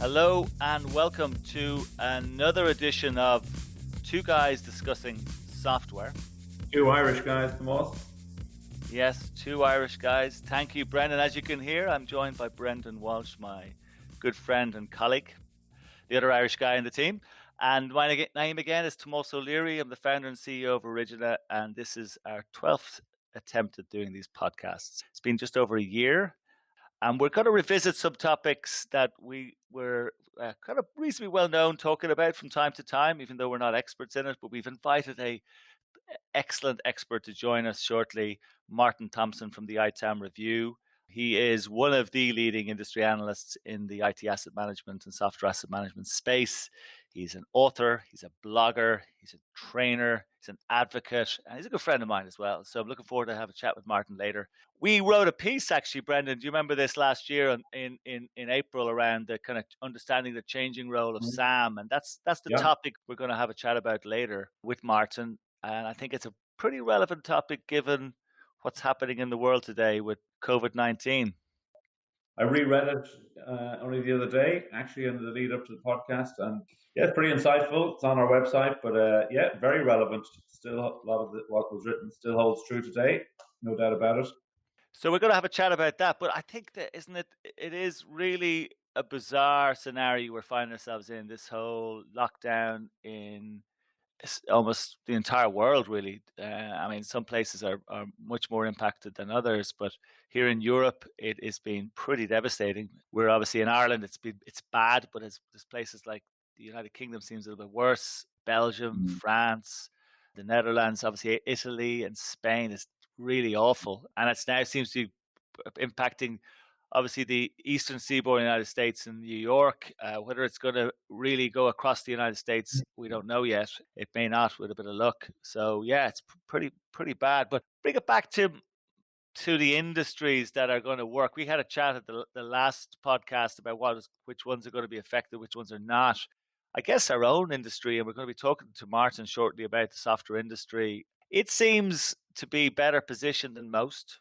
Hello and welcome to another edition of Two Guys Discussing Software. Two Irish guys, Tomas. Yes, two Irish guys. Thank you, Brendan. As you can hear, I'm joined by Brendan Walsh, my good friend and colleague, the other Irish guy in the team. And my name again is Tomas O'Leary. I'm the founder and CEO of Origina, and this is our 12th attempt at doing these podcasts. It's been just over a year. And we're going to revisit some topics that we were kind of reasonably well known talking about from time to time, even though we're not experts in it. But we've invited an excellent expert to join us shortly, Martin Thompson from the ITAM Review. He is one of the leading industry analysts in the IT asset management and software asset management space. He's an author, he's a blogger, he's a trainer, he's an advocate, and he's a good friend of mine as well. So I'm looking forward to have a chat with Martin later. We wrote a piece, actually, Brendan. Do you remember this last year in April around the kind of understanding the changing role of SAM? And that's the topic we're going to have a chat about later with Martin. And I think it's a pretty relevant topic given what's happening in the world today with COVID-19. I reread it only the other day, actually, in the lead up to the podcast. And yeah, it's pretty insightful. It's on our website, but yeah, very relevant. Still, a lot of what was written still holds true today. No doubt about it. So we're going to have a chat about that. But I think that, it is really a bizarre scenario we're finding ourselves in, this whole lockdown in almost the entire world, really. I mean, some places are much more impacted than others, but here in Europe, it has been pretty devastating. We're obviously in Ireland; it's bad, but there's places like the United Kingdom seems a little bit worse. Belgium, France, the Netherlands, obviously Italy and Spain is really awful, and it now seems to be impacting obviously the eastern seaboard of the United States and New York. Whether it's going to really go across the United States, we don't know yet. It may not, with a bit of luck. So yeah, it's pretty bad. But bring it back to the industries that are going to work. We had a chat at the last podcast about which ones are going to be affected, which ones are not. I guess our own industry, and we're going to be talking to Martin shortly about the software industry. It seems to be better positioned than most.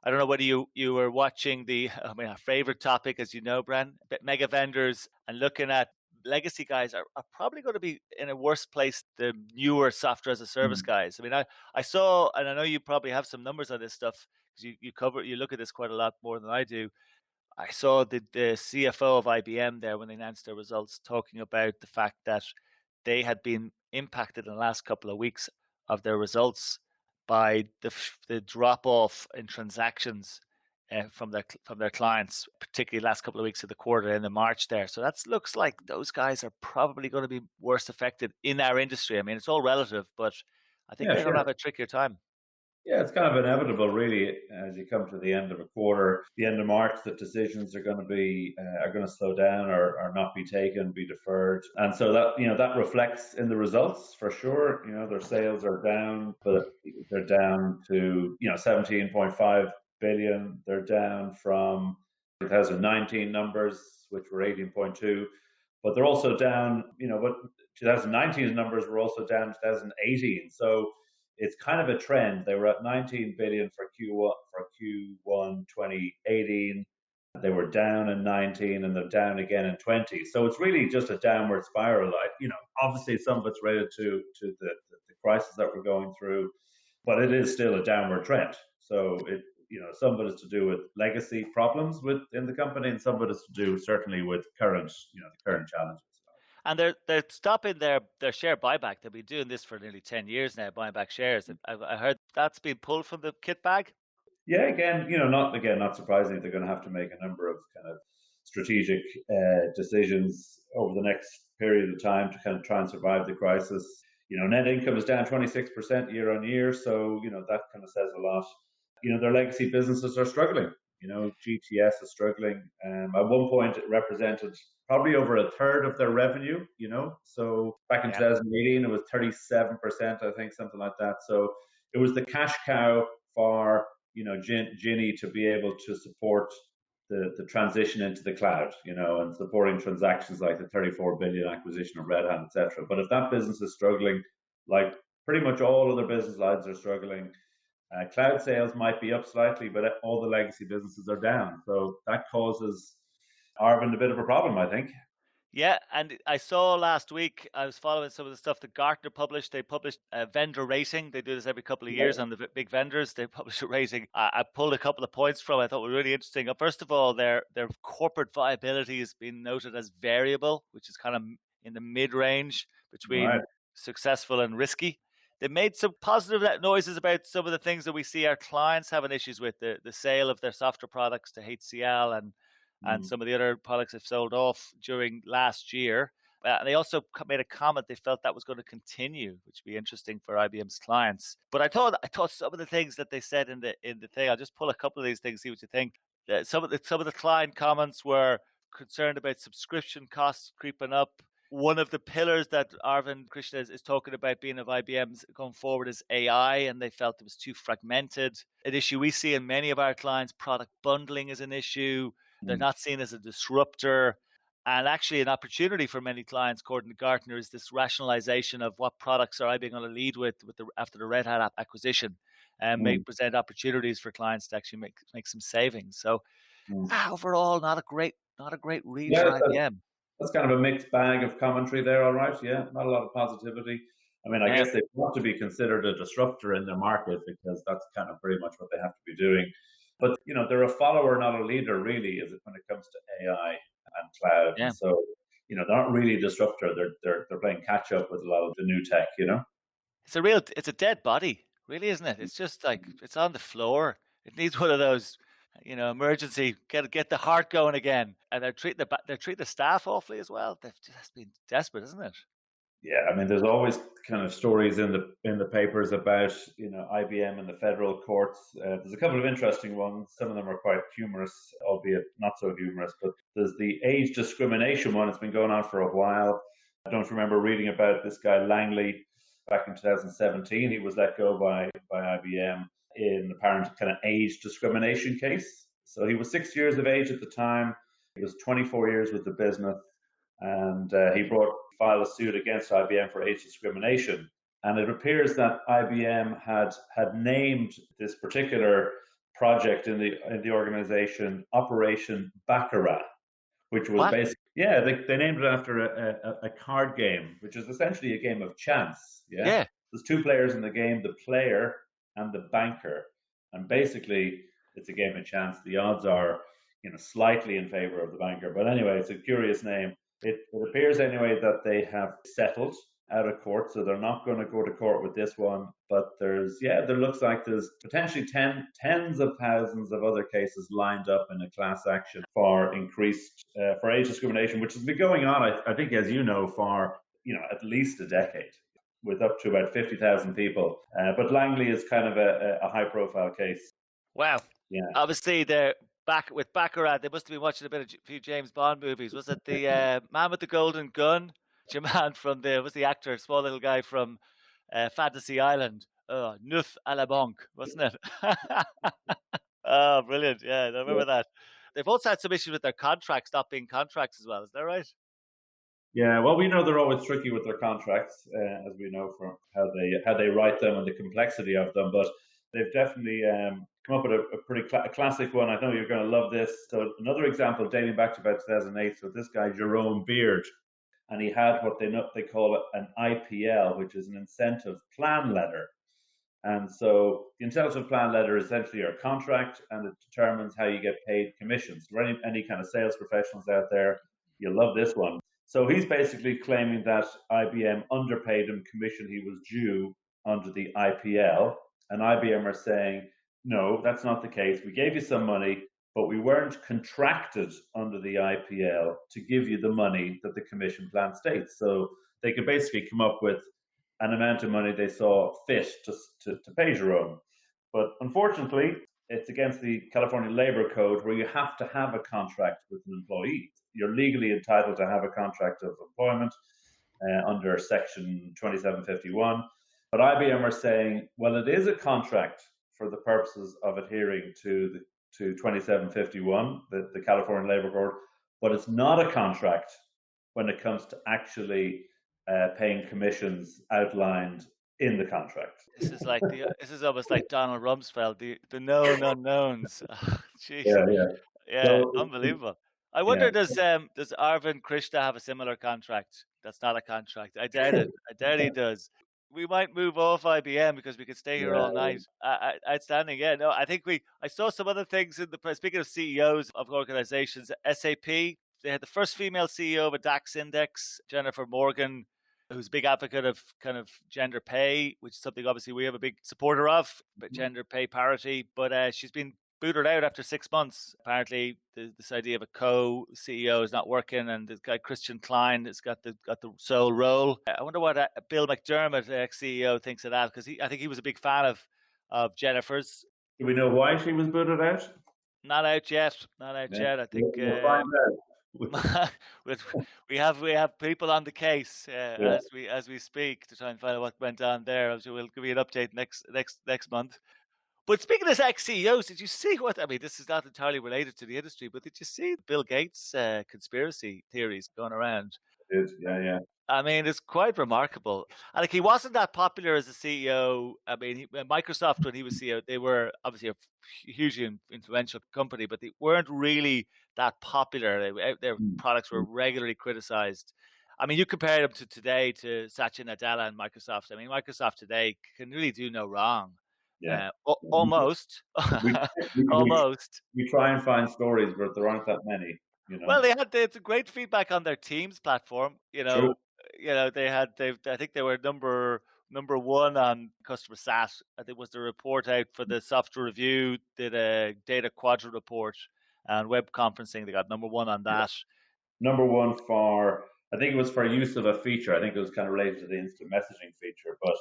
I don't know whether you were watching our favorite topic, as you know, Bren, mega vendors, and looking at legacy guys are probably going to be in a worse place than newer software as a service guys. I mean, I saw, and I know you probably have some numbers on this stuff because you look at this quite a lot more than I do. I saw the CFO of IBM there when they announced their results, talking about the fact that they had been impacted in the last couple of weeks of their results by the drop off in transactions from their clients, particularly last couple of weeks of the quarter in the March there. So that looks like those guys are probably going to be worse affected in our industry. I mean, it's all relative, but I think they're going to have a trickier time. Yeah, it's kind of inevitable, really, as you come to the end of a quarter, the end of March, that decisions are going to slow down or not be taken, be deferred, and so that reflects in the results for sure. Their sales are down, but they're down to 17.5 billion. They're down from 2019 numbers, which were 18.2, but they're also down. But 2019's numbers were also down in 2018, so. It's kind of a trend. They were at 19 billion for Q1 2018. They were down in 19 and they're down again in 20. So it's really just a downward spiral. Obviously some of it's related to the crisis that we're going through, but it is still a downward trend. So some of it is to do with legacy problems within the company, and some of it is to do certainly with the current challenges. And they're stopping their share buyback. They've been doing this for nearly 10 years now, buying back shares. I heard that's been pulled from the kit bag. Yeah, again, not surprisingly, they're going to have to make a number of kind of strategic decisions over the next period of time to kind of try and survive the crisis. Net income is down 26% year on year, so that kind of says a lot. Their legacy businesses are struggling. GTS is struggling. At one point, it represented probably over a third of their revenue. So back in 2018, it was 37%, I think, something like that. So it was the cash cow for Ginny to be able to support the transition into the cloud, and supporting transactions like the 34 billion acquisition of Red Hat, etc. But if that business is struggling, like pretty much all other business lines are struggling, cloud sales might be up slightly, but all the legacy businesses are down. So that causes Arvind a bit of a problem, I think. Yeah, and I saw last week, I was following some of the stuff that Gartner published. They published a vendor rating. They do this every couple of years Yeah. on the big vendors. They publish a rating. I pulled a couple of points from it I thought were really interesting. First of all, their corporate viability has been noted as variable, which is kind of in the mid range Right. between successful and risky. They made some positive noises about some of the things that we see our clients having issues with, the sale of their software products to HCL and Mm, some of the other products they've sold off during last year. And they also made a comment they felt that was going to continue, which would be interesting for IBM's clients. But I thought some of the things that they said in the thing. I'll just pull a couple of these things, see what you think. Some of the client comments were concerned about subscription costs creeping up. One of the pillars that Arvind Krishna is talking about being of IBM's going forward is AI, and they felt it was too fragmented. An issue we see in many of our clients, product bundling is an issue. They're mm, not seen as a disruptor. And actually, an opportunity for many clients, according to Gartner, is this rationalization of what products are IBM going to lead with after the Red Hat acquisition, and may mm, present opportunities for clients to actually make some savings. So mm. overall, not a great read Yeah, for IBM. that's kind of a mixed bag of commentary there, all right. Yeah, not a lot of positivity. I mean, I Yeah, guess they want to be considered a disruptor in their market because that's kind of pretty much what they have to be doing. But they're a follower, not a leader, really, is it when it comes to AI and cloud. And yeah. so, they're not really a disruptor. They're playing catch up with a lot of the new tech. It's a dead body, really, isn't it? It's just like it's on the floor. It needs one of those, emergency get the heart going again. And they're treating the staff awfully as well. They've just been desperate, isn't it? Yeah, I mean, there's always kind of stories in the papers about IBM and the federal courts. There's a couple of interesting ones. Some of them are quite humorous, albeit not so humorous. But there's the age discrimination one. It's been going on for a while. I don't remember reading about this guy Langley back in 2017. He was let go by IBM in apparent kind of age discrimination case. So he was 6 years of age at the time. He was 24 years with the business, and he filed a suit against IBM for age discrimination. And it appears that IBM had named this particular project in the organization Operation Baccarat, which was What? basically, yeah, they named it after a card game, which is essentially a game of chance. Yeah, Yeah. there's two players in the game, the player and the banker, and basically it's a game of chance. The odds are slightly in favor of the banker, but anyway, it's a curious name. It appears anyway that they have settled out of court, so they're not going to go to court with this one. But there looks like there's potentially tens of thousands of other cases lined up in a class action for increased for age discrimination, which has been going on, I think, as you know, for at least a decade, with up to about 50,000 people. But Langley is kind of a high-profile case. Wow. Yeah. Obviously, they're back with Baccarat. They must have been watching a few James Bond movies. Was it the Man with the Golden Gun? Jaman from was the actor, small little guy from Fantasy Island. Oh, Neuf à la banque, wasn't it? Oh, brilliant. Yeah, I remember that. They've also had some issues with their contracts not being contracts as well. Is that right? Yeah, well, we know they're always tricky with their contracts, as we know from how they write them and the complexity of them. But they've definitely come up with a pretty classic one. I know you're going to love this. So another example dating back to about 2008. So this guy Jerome Beard, and he had what they call an IPL, which is an incentive plan letter. And so the incentive plan letter is essentially your contract, and it determines how you get paid commissions. For any kind of sales professionals out there, you'll love this one. So he's basically claiming that IBM underpaid him commission he was due under the IPL. And IBM are saying, no, that's not the case. We gave you some money, but we weren't contracted under the IPL to give you the money that the commission plan states. So they could basically come up with an amount of money they saw fit to pay Jerome. But unfortunately, it's against the California Labor Code, where you have to have a contract with an employee. You're legally entitled to have a contract of employment under Section 2751. But IBM are saying, well, it is a contract for the purposes of adhering to 2751, the California Labor Code, but it's not a contract when it comes to actually paying commissions outlined in the contract. This is almost like Donald Rumsfeld, the known unknowns. Oh, jeez. Yeah, yeah. Yeah, So unbelievable. I Yeah. wonder, does Arvind Krishna have a similar contract? That's not a contract. I doubt it. I doubt he does. We might move off IBM because we could stay here all Yeah. night. Outstanding. Yeah. No, I think I saw some other things in the press. Speaking of CEOs of organizations, SAP. They had the first female CEO of a DAX index, Jennifer Morgan, who's a big advocate of kind of gender pay, which is something obviously we have a big supporter of, but gender pay parity. But she's been booted out after 6 months. Apparently, this idea of a co-CEO is not working, and this guy Christian Klein has got the sole role. I wonder what Bill McDermott, the ex-CEO, thinks of that, because I think he was a big fan of Jennifer's. Do we know why she was booted out? Not out yet. Not out Yeah. yet. I think We'll find out. we have people on the case Yeah. as we speak to try and find out what went on there. I'm sure we'll give you an update next month. But speaking of ex-CEOs, did you see what? I mean, this is not entirely related to the industry, but did you see Bill Gates' conspiracy theories going around? It is. Yeah, yeah. I mean, it's quite remarkable. And like, he wasn't that popular as a CEO. I mean, Microsoft, when he was CEO, they were obviously a hugely influential company, but they weren't really that popular. Their products were regularly criticized. I mean, you compare them to today to Satya Nadella and Microsoft. I mean, Microsoft today can really do no wrong. Yeah. Almost, We, we, almost. we try and find stories, but there aren't that many, you know. Well, they had great feedback on their Teams platform. True. I think they were number one on customer sat. I think was the report out for the software review. Did a data quadrant report and web conferencing. They got number one on that. Number one for, I think it was for use of a feature. I think it was kind of related to the instant messaging feature, but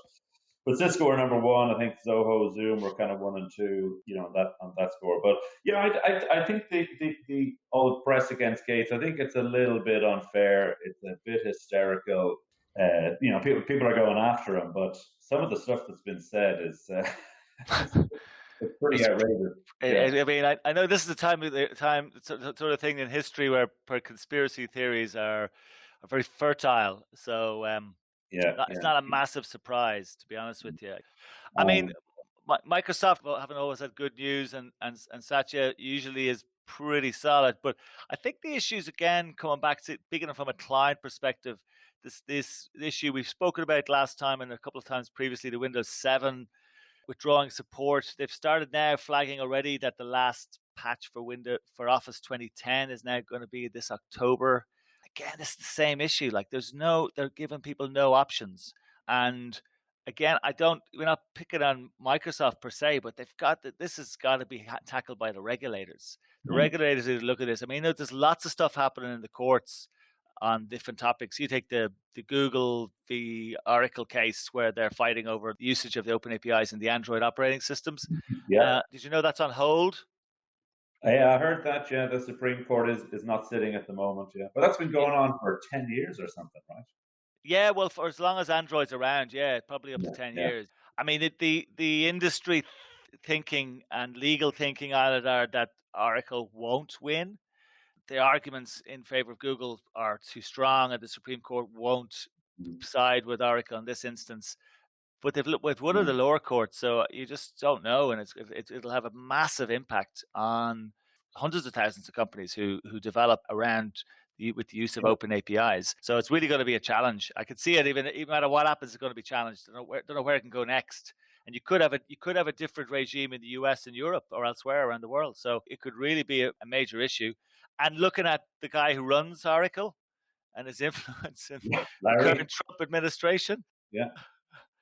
Cisco were number one. I think Zoho, Zoom were kind of 1 and 2, you know, on that score. But yeah, I think the old press against Gates, I think it's a little bit unfair. It's a bit hysterical. You know, people are going after him, but some of the stuff that's been said is it's pretty outrageous. Yeah. I mean, I know this is the time sort of thing in history where conspiracy theories are very fertile. So it's not a massive surprise, to be honest with you. I mean, Microsoft haven't always had good news, and Satya usually is pretty solid. But I think the issues, again, coming back to speaking from a client perspective, this issue we've spoken about last time and a couple of times previously, the Windows 7 withdrawing support. They've started now flagging already that the last patch for Office 2010 is now going to be this October. Again, it's the same issue. Like, they're giving people no options. And again, we're not picking on Microsoft per se, but this has got to be tackled by the regulators. The regulators need to look at this. I mean, there's lots of stuff happening in the courts on different topics. You take the Google, the Oracle case where they're fighting over the usage of the open APIs in the Android operating systems. Yeah. Did you know that's on hold? Yeah, I heard that. Yeah, the Supreme Court is not sitting at the moment. Yeah, but that's been going on for 10 years or something, right? Yeah, well, for as long as Android's around, yeah, probably up to 10 years. I mean, the industry thinking and legal thinking on it are that Oracle won't win. The arguments in favor of Google are too strong, and the Supreme Court won't side with Oracle in this instance. But they've looked with one of the lower courts, so you just don't know, and it'll have a massive impact on hundreds of thousands of companies who develop around with the use of open APIs. So it's really going to be a challenge. I could see it even no matter what happens, it's going to be challenged. I don't know where it can go next. And you could have a different regime in the US and Europe or elsewhere around the world. So it could really be a major issue. And looking at the guy who runs Oracle and his influence in the current Trump administration. Yeah.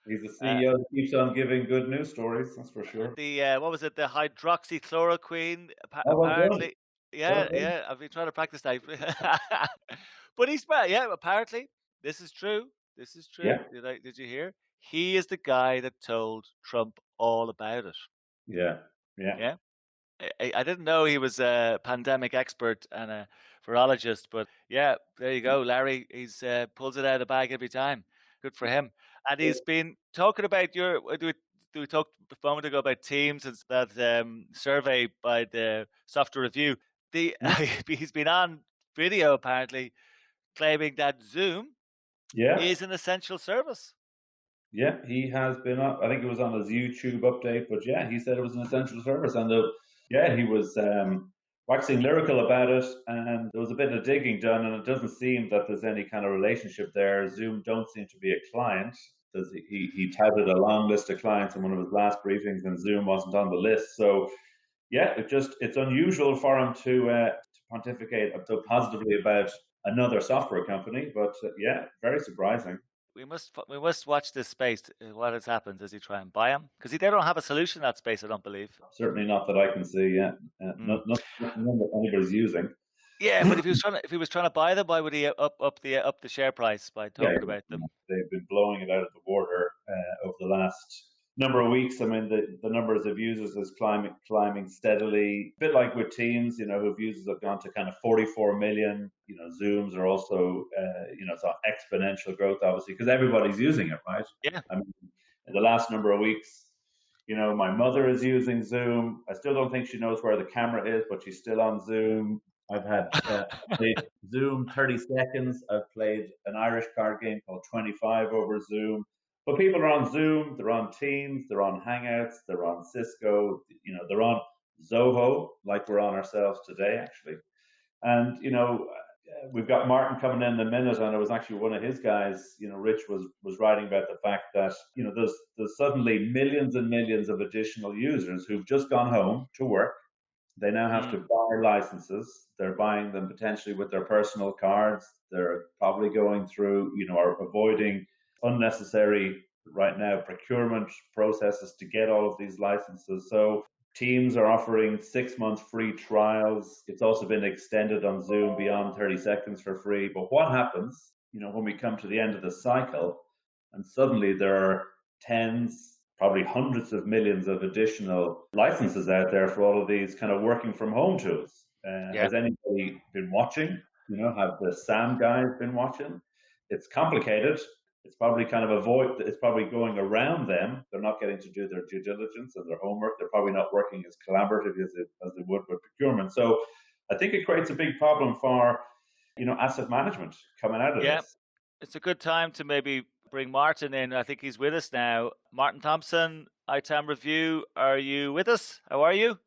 He's a CEO that keeps on giving good news stories, that's for sure. The what was it? The hydroxychloroquine, apparently. Yeah. I've been trying to practice that. But apparently this is true. This is true. Yeah. Did you hear? He is the guy that told Trump all about it. Yeah. I didn't know he was a pandemic expert and a virologist, but yeah, there you go, Larry. He's pulls it out of the bag every time. Good for him. And he's been talking about we talked a moment ago about Teams and that survey by the software review. He's been on video apparently claiming that Zoom is an essential service. Yeah, he has been up. I think it was on his YouTube update, but yeah, he said it was an essential service. And he was, waxing lyrical about it, and there was a bit of digging done, and it doesn't seem that there's any kind of relationship there. Zoom don't seem to be a client. He touted a long list of clients in one of his last briefings, and Zoom wasn't on the list. So yeah, it's unusual for him to pontificate so positively about another software company, but yeah, very surprising. We must watch this space. What has happened? Does he try and buy them? Because they don't have a solution in that space, I don't believe. Certainly not that I can see. Yeah, Mm. none that anybody's using. Yeah, but if he was trying to buy them, why would he up the share price by Yeah, talking about them? they've been blowing it out of the water over the last number of weeks. I mean, the numbers of users is climbing steadily. A bit like with Teams, whose users have gone to kind of 44 million. Zooms are also, it's on exponential growth, obviously, because everybody's using it, right? Yeah. I mean, in the last number of weeks, my mother is using Zoom. I still don't think she knows where the camera is, but she's still on Zoom. I've had played Zoom 30 seconds. I've played an Irish card game called 25 over Zoom. But people are on Zoom, they're on Teams, they're on Hangouts, they're on Cisco, they're on Zoho, like we're on ourselves today, actually. And, we've got Martin coming in a minute, and it was actually one of his guys, Rich was writing about the fact that, there's suddenly millions and millions of additional users who've just gone home to work. They now have to buy licenses. They're buying them potentially with their personal cards. They're probably going through, or avoiding unnecessary right now procurement processes to get all of these licenses. So Teams are offering 6 months free trials. It's also been extended on Zoom beyond 30 seconds for free. But what happens, when we come to the end of the cycle and suddenly there are tens, probably hundreds of millions of additional licenses out there for all of these kind of working from home tools? Has anybody been watching? Have the SAM guys been watching? It's complicated. It's probably it's probably going around them. They're not getting to do their due diligence and their homework. They're probably not working as collaboratively as they would with procurement. So I think it creates a big problem for, asset management coming out of this. It's a good time to maybe bring Martin in. I think he's with us now. Martin Thompson, ITAM Review. Are you with us? How are you?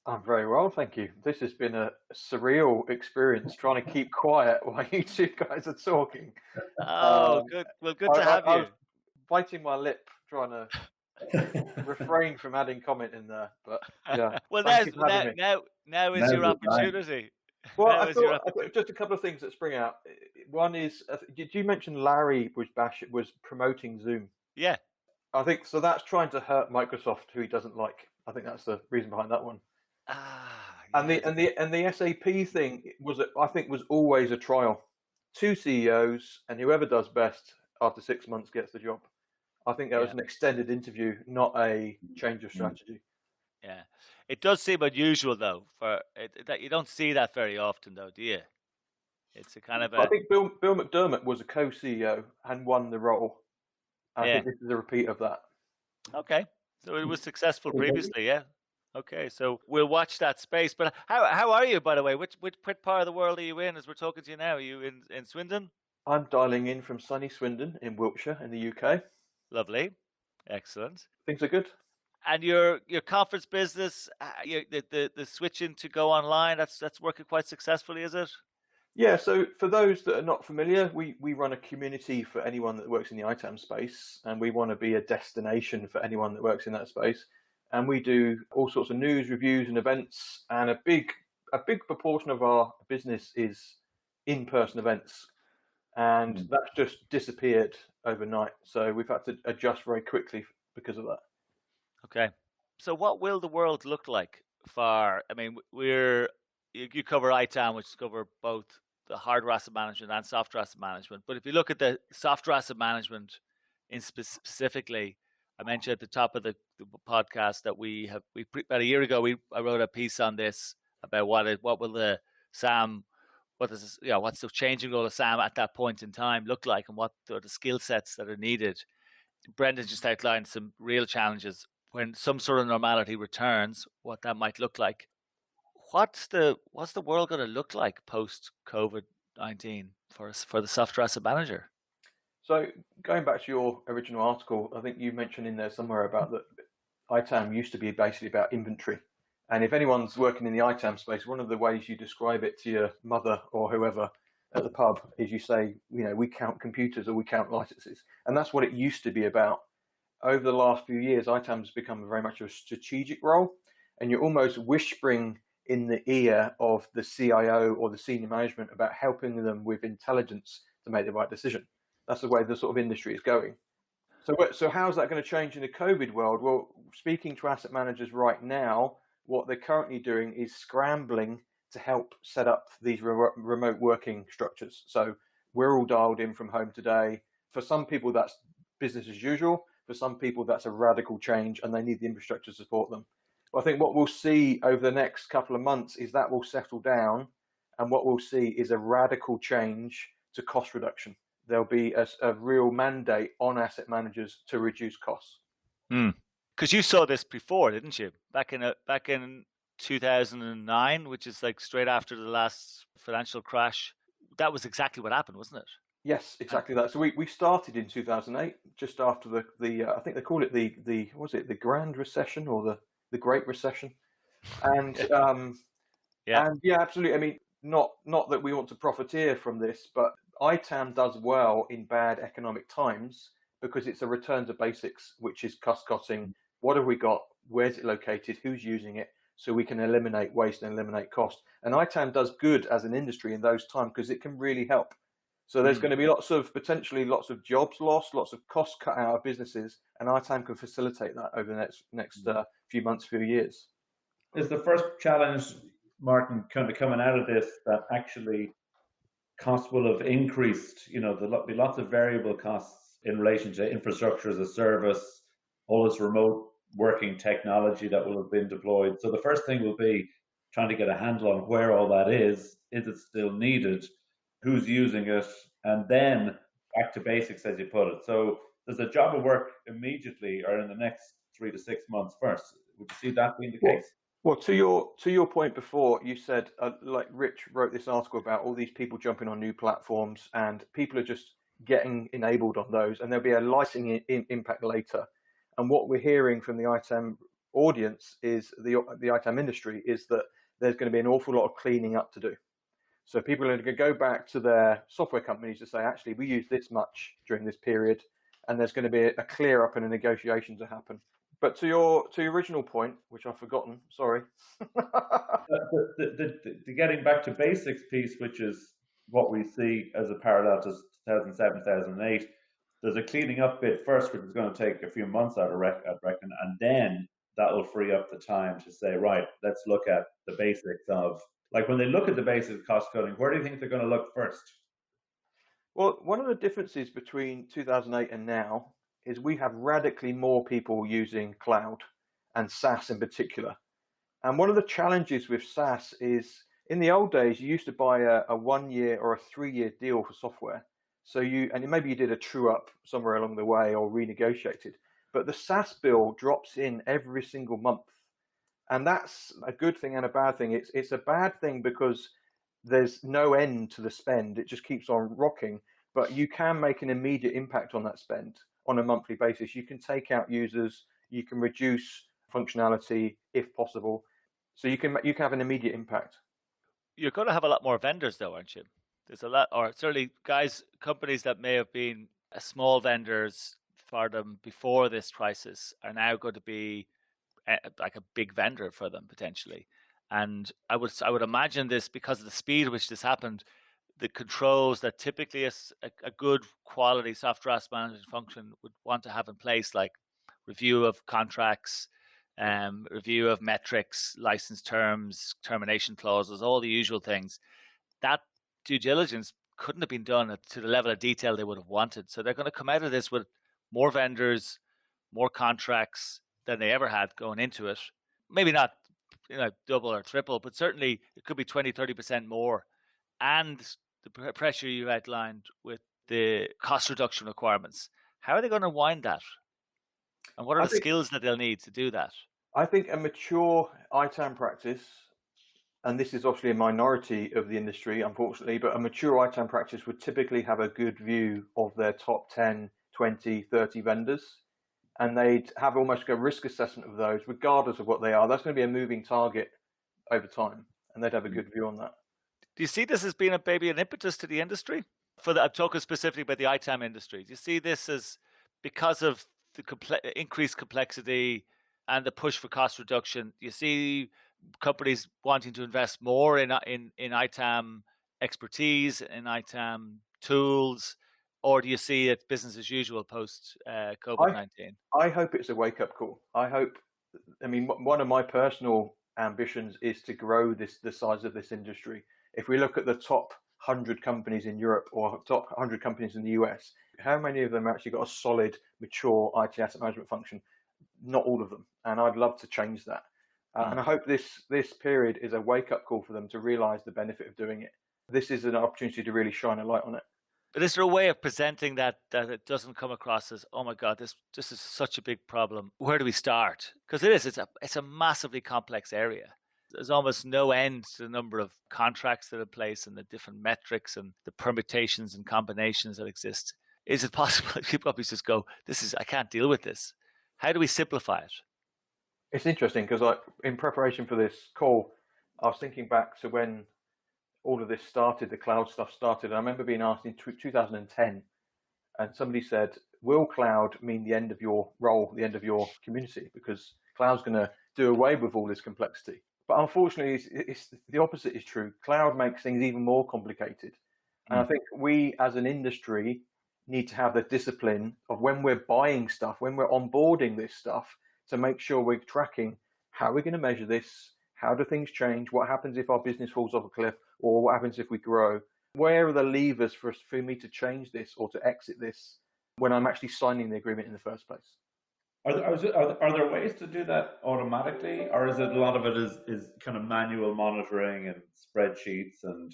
I'm very well, thank you. This has been a surreal experience trying to keep quiet while you two guys are talking. Oh, good. Well, good to have you. I was biting my lip trying to refrain from adding comment in there, but yeah. Well, now is your opportunity. Well, I thought just a couple of things that spring out. One is, did you mention Larry was promoting Zoom? Yeah. I think so. That's trying to hurt Microsoft, who he doesn't like. I think that's the reason behind that one. And the SAP thing was always a trial. 2 CEOs, and whoever does best after 6 months gets the job. I think that was an extended interview, not a change of strategy. Yeah, it does seem unusual though that you don't see that very often, though, do you? It's a kind of I think Bill McDermott was a co-CEO and won the role. I think this is a repeat of that. Okay, so it was successful previously, yeah. Okay, so we'll watch that space. But how are you, by the way? Which part of the world are you in as we're talking to you now? Are you in Swindon? I'm dialing in from sunny Swindon in Wiltshire in the UK. Lovely, excellent. Things are good. And your conference business, the switching to go online, that's working quite successfully, is it? Yeah, so for those that are not familiar, we run a community for anyone that works in the ITAM space, and we want to be a destination for anyone that works in that space. And we do all sorts of news, reviews, and events. And a big proportion of our business is in-person events, and that's just disappeared overnight. So we've had to adjust very quickly because of that. Okay. So what will the world look like for? I mean, you cover ITAM, which cover both the hardware asset management and software asset management. But if you look at the software asset management specifically, I mentioned at the top of the podcast that about a year ago I wrote a piece on this about what will the SAM, what's the changing role of SAM at that point in time look like, and what are the skill sets that are needed. Brendan just outlined some real challenges when some sort of normality returns, what that might look like. What's the world going to look like post COVID-19 for the software asset manager? So going back to your original article, I think you mentioned in there somewhere about that ITAM used to be basically about inventory, And if anyone's working in the ITAM space, one of the ways you describe it to your mother or whoever at the pub is you say, we count computers or we count licenses. And that's what it used to be about. Over the last few years, ITAM's become very much a strategic role, and you're almost whispering in the ear of the CIO or the senior management about helping them with intelligence to make the right decision. That's the way the sort of industry is going. So how's that going to change in the COVID world? Well, speaking to asset managers right now, what they're currently doing is scrambling to help set up these remote working structures. So we're all dialed in from home today. For some people, that's business as usual. For some people, that's a radical change and they need the infrastructure to support them. But I think what we'll see over the next couple of months is that will settle down, and what we'll see is a radical change to cost reduction. There'll be a real mandate on asset managers to reduce costs. Because you saw this before, didn't you? Back in 2009, which is like straight after the last financial crash. That was exactly what happened, wasn't it? Yes, exactly that. So we started in 2008, just after the I think they call it the Grand Recession or the Great Recession, and and yeah, absolutely. I mean, not that we want to profiteer from this, but ITAM does well in bad economic times because it's a return to basics, which is cost cutting. What have we got? Where's it located? Who's using it? So we can eliminate waste and eliminate cost. And ITAM does good as an industry in those times because it can really help. So there's going to be potentially lots of jobs lost, lots of costs cut out of businesses, and ITAM can facilitate that over the next few months, few years. Is the first challenge, Martin, kind of coming out of this that actually costs will have increased? There'll be lots of variable costs in relation to infrastructure as a service, all this remote working technology that will have been deployed. So the first thing will be trying to get a handle on where all that is it still needed, who's using it, and then back to basics, as you put it. So there's a job of work immediately or in the next 3 to 6 months first. Would you see that being the case? Well, to your point before, you said, like Rich wrote this article about all these people jumping on new platforms, and people are just getting enabled on those, and there'll be a licensing impact later. And what we're hearing from the ITAM audience is the ITAM industry is that there's going to be an awful lot of cleaning up to do. So people are going to go back to their software companies to say, actually, we use this much during this period, and there's going to be a clear up and a negotiation to happen. But to your original point, which I've forgotten, sorry. the getting back to basics piece, which is what we see as a parallel to 2007, 2008, there's a cleaning up bit first, which is going to take a few months, I'd reckon, and then that will free up the time to say, right, let's look at the basics of, like when they look at the basic cost cutting, where do you think they're going to look first? Well, one of the differences between 2008 and now is we have radically more people using cloud and SaaS in particular. And one of the challenges with SaaS is in the old days, you used to buy a 1 year or a 3 year deal for software. So maybe you did a true up somewhere along the way or renegotiated, but the SaaS bill drops in every single month. And that's a good thing and a bad thing. It's a bad thing because there's no end to the spend. It just keeps on rocking, but you can make an immediate impact on that spend on a monthly basis. You can take out users, you can reduce functionality if possible. So you can have an immediate impact. You're going to have a lot more vendors though, aren't you? There's a lot, or certainly companies that may have been small vendors for them before this crisis are now going to be like a big vendor for them potentially. And I would imagine this, because of the speed at which this happened, the controls that typically a good quality software asset management function would want to have in place, like review of contracts, review of metrics, license terms, termination clauses, all the usual things, that due diligence couldn't have been done to the level of detail they would have wanted. So they're going to come out of this with more vendors, more contracts than they ever had going into it. Maybe not double or triple, but certainly it could be 20, 30% more. And the pressure you outlined with the cost reduction requirements. How are they going to wind that? And what are the skills that they'll need to do that? I think a mature ITAM practice, and this is obviously a minority of the industry, unfortunately, but a mature ITAM practice would typically have a good view of their top 10, 20, 30 vendors. and they'd have almost a risk assessment of those, regardless of what they are. That's going to be a moving target over time, and they'd have a good view on that. Do you see this as being maybe an impetus to the industry? I'm talking specifically about the ITAM industry. Do you see this as because of the increased complexity and the push for cost reduction? Do you see companies wanting to invest more in ITAM expertise, in ITAM tools, or do you see it business as usual post COVID-19? I hope it's a wake-up call. One of my personal ambitions is to grow the size of this industry. If we look at the top 100 companies in Europe or top 100 companies in the US, how many of them actually got a solid, mature IT asset management function? Not all of them. And I'd love to change that. And I hope this period is a wake-up call for them to realize the benefit of doing it. This is an opportunity to really shine a light on it. But is there a way of presenting that it doesn't come across as, oh my God, this is such a big problem? Where do we start? Because it's a massively complex area. There's almost no end to the number of contracts that are in place and the different metrics and the permutations and combinations that exist. Is it possible that companies just go, I can't deal with this? How do we simplify it? It's interesting because in preparation for this call, I was thinking back to when all of this started, the cloud stuff started. And I remember being asked in 2010, and somebody said, will cloud mean the end of your role, the end of your community? Because cloud's going to do away with all this complexity. But unfortunately, it's the opposite is true. Cloud makes things even more complicated. And I think we as an industry need to have the discipline of when we're buying stuff, when we're onboarding this stuff, to make sure we're tracking how we're going to measure this, how do things change, what happens if our business falls off a cliff, or what happens if we grow? Where are the levers for me to change this or to exit this when I'm actually signing the agreement in the first place? Are there ways to do that automatically, or is it a lot of it is kind of manual monitoring and spreadsheets and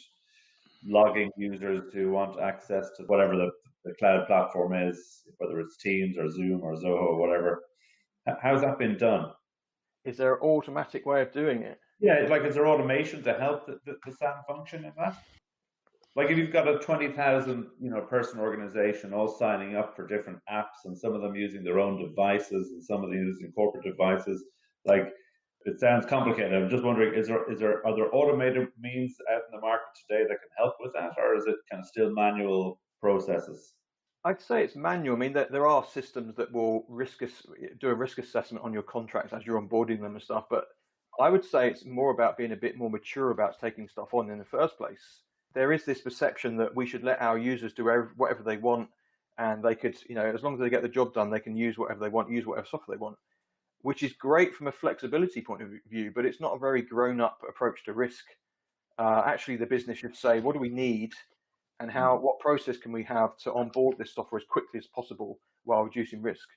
logging users who want access to whatever the cloud platform is, whether it's Teams or Zoom or Zoho or whatever? How's that been done? Is there an automatic way of doing it? Yeah, is there automation to help the SAM function in that? Like if you've got a 20,000 person organization all signing up for different apps and some of them using their own devices and some of them using corporate devices, it sounds complicated. I'm just wondering, are there automated means out in the market today that can help with that, or is it kind of still manual processes? I'd say it's manual. There are systems that will do a risk assessment on your contracts as you're onboarding them and stuff, but I would say it's more about being a bit more mature about taking stuff on in the first place. There is this perception that we should let our users do whatever they want, and they could, as long as they get the job done, they can use whatever they want, use whatever software they want, which is great from a flexibility point of view, but it's not a very grown-up approach to risk. Actually, the business should say, what do we need, and what process can we have to onboard this software as quickly as possible while reducing risk?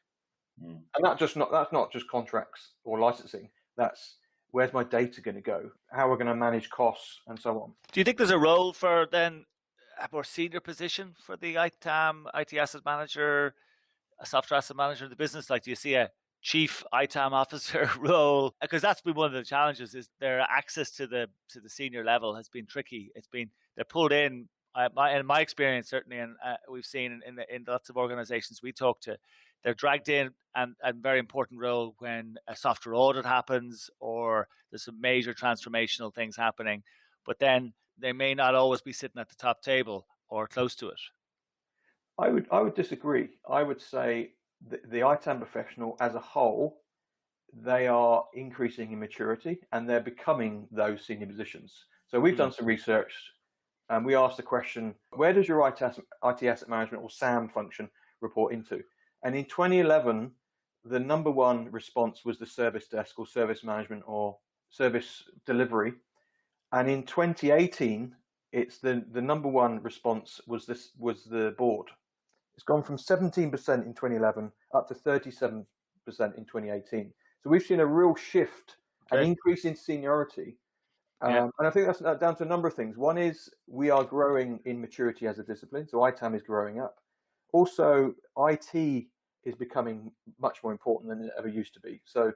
And that's not just contracts or licensing. That's where's my data going to go? How we're going to manage costs and so on. Do you think there's a role for then a more senior position for the ITAM, IT asset manager, a software asset manager in the business? Do you see a chief ITAM officer role? Because that's been one of the challenges, is their access to the senior level has been tricky. They're pulled in. In my experience, certainly, and we've seen in lots of organizations we talk to, they're dragged in and a very important role when a software audit happens or there's some major transformational things happening, but then they may not always be sitting at the top table or close to it. I would disagree. I would say the ITAM professional as a whole, they are increasing in maturity and they're becoming those senior positions. So we've done some research. And we asked the question, where does your IT asset management or SAM function report into? And in 2011, the number one response was the service desk or service management or service delivery. And in 2018, it's the number one response was the board. It's gone from 17% in 2011 up to 37% in 2018. So we've seen a real shift, an increase in seniority. And I think that's down to a number of things. One is we are growing in maturity as a discipline. So ITAM is growing up. Also, IT is becoming much more important than it ever used to be. So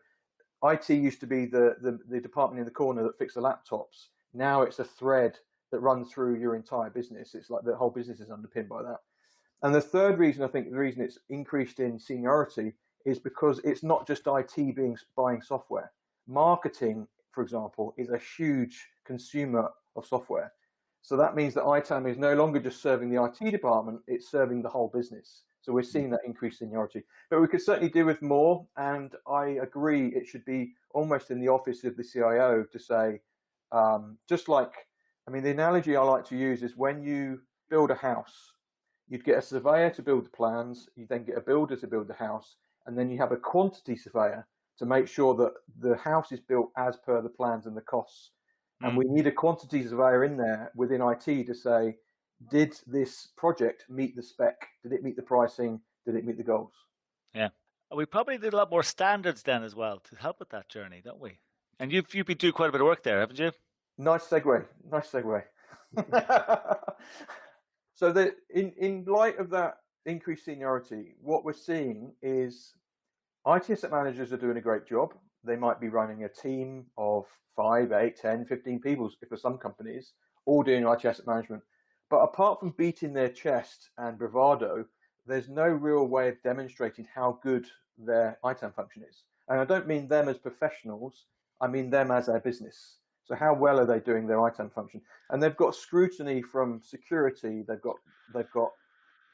IT used to be the department in the corner that fixed the laptops. Now it's a thread that runs through your entire business. It's like the whole business is underpinned by that. And the third reason, I think the reason it's increased in seniority is because it's not just IT buying software. Marketing, for example, is a huge consumer of software. So that means that ITAM is no longer just serving the IT department, it's serving the whole business. So we're seeing that increased seniority. But we could certainly do with more, and I agree it should be almost in the office of the CIO to say, just like, the analogy I like to use is when you build a house, you'd get a surveyor to build the plans, you then get a builder to build the house, and then you have a quantity surveyor to make sure that the house is built as per the plans and the costs. And we need a quantity surveyor in there within IT to say, did this project meet the spec? Did it meet the pricing? Did it meet the goals? Yeah. We probably did a lot more standards then as well to help with that journey, don't we? And you've been doing quite a bit of work there, haven't you? Nice segue. So that in light of that increased seniority, what we're seeing is IT asset managers are doing a great job. They might be running a team of 5, 8, 10, 15 people for some companies, all doing IT asset management. But apart from beating their chest and bravado, there's no real way of demonstrating how good their ITAM function is. And I don't mean them as professionals, I mean them as their business. So how well are they doing their ITAM function? And they've got scrutiny from security, they've got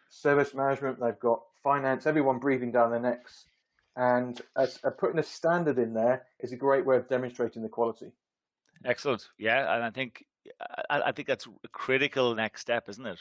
service management, they've got finance, everyone breathing down their necks. And putting a standard in there is a great way of demonstrating the quality. Excellent. Yeah, and I think that's a critical next step, isn't it?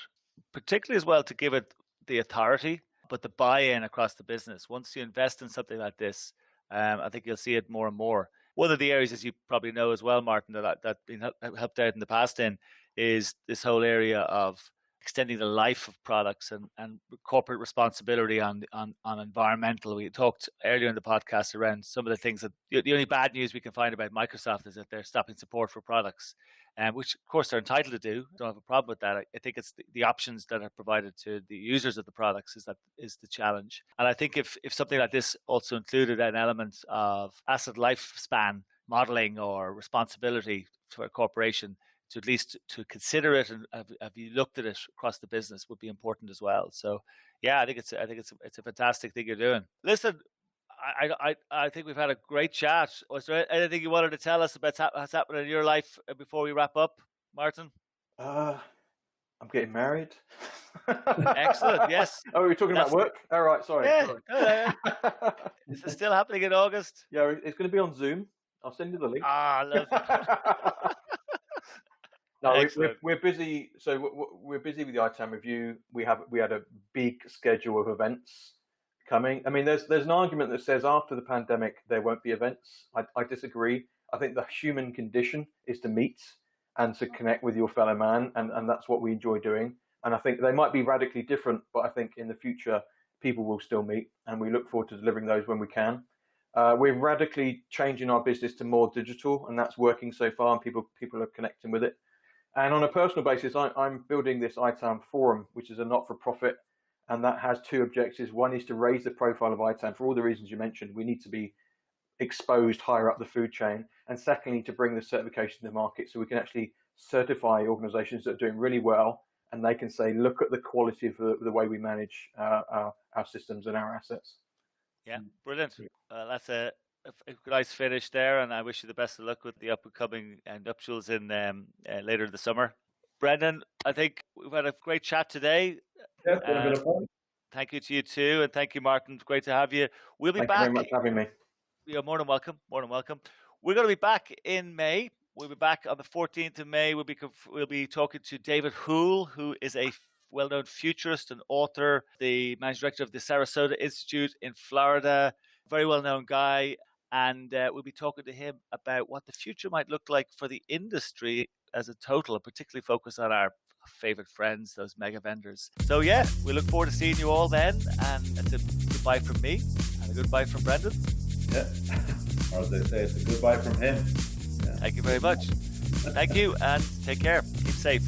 Particularly as well to give it the authority, but the buy-in across the business. Once you invest in something like this, I think you'll see it more and more. One of the areas, as you probably know as well, Martin, that been helped out in the past in is this whole area of extending the life of products and corporate responsibility on environmental. We talked earlier in the podcast around some of the things that the only bad news we can find about Microsoft is that they're stopping support for products, which of course they're entitled to do. Don't have a problem with that. I think it's the options that are provided to the users of the products is the challenge. And I think if something like this also included an element of asset lifespan modeling or responsibility for a corporation, to at least to consider it and have you looked at it across the business would be important as well. So yeah, I think it's a fantastic thing you're doing. Listen, I think we've had a great chat. Was there anything you wanted to tell us about what's happening in your life before we wrap up, Martin? I'm getting married. Excellent. Yes. Oh, we're talking about work. All right. Sorry. Yeah. Is it still happening in August? Yeah, it's going to be on Zoom. I'll send you the link. Lovely. No, we're busy. So we're busy with the ITAM review. We had a big schedule of events coming. There's an argument that says after the pandemic there won't be events. I disagree. I think the human condition is to meet and to connect with your fellow man, and that's what we enjoy doing. And I think they might be radically different, but I think in the future people will still meet, and we look forward to delivering those when we can. We're radically changing our business to more digital, and that's working so far, and people are connecting with it. And on a personal basis, I'm building this ITAM forum, which is a not-for-profit, and that has two objectives. One is to raise the profile of ITAM for all the reasons you mentioned. We need to be exposed higher up the food chain. And secondly, to bring the certification to the market so we can actually certify organizations that are doing really well, and they can say, look at the quality of the way we manage our systems and our assets. Yeah, brilliant. That's a nice finish there, and I wish you the best of luck with the upcoming nuptials in later in the summer. Brendan, I think we've had a great chat today. Yeah, it's been a bit of fun. Thank you to you too, and thank you, Martin. It's great to have you. We'll be back. Thank you very much for having me. You're more than welcome. More than welcome. We're going to be back in May. We'll be back on the 14th of May. We'll be talking to David Hoole, who is a well-known futurist and author, the managing director of the Sarasota Institute in Florida. Very well-known guy. And we'll be talking to him about what the future might look like for the industry as a total, and particularly focus on our favorite friends, those mega vendors. So yeah, we look forward to seeing you all then. And it's a goodbye from me and a goodbye from Brendan. Yeah, or as they say, it's a goodbye from him. Yeah. Thank you very much. Thank you, and take care. Keep safe.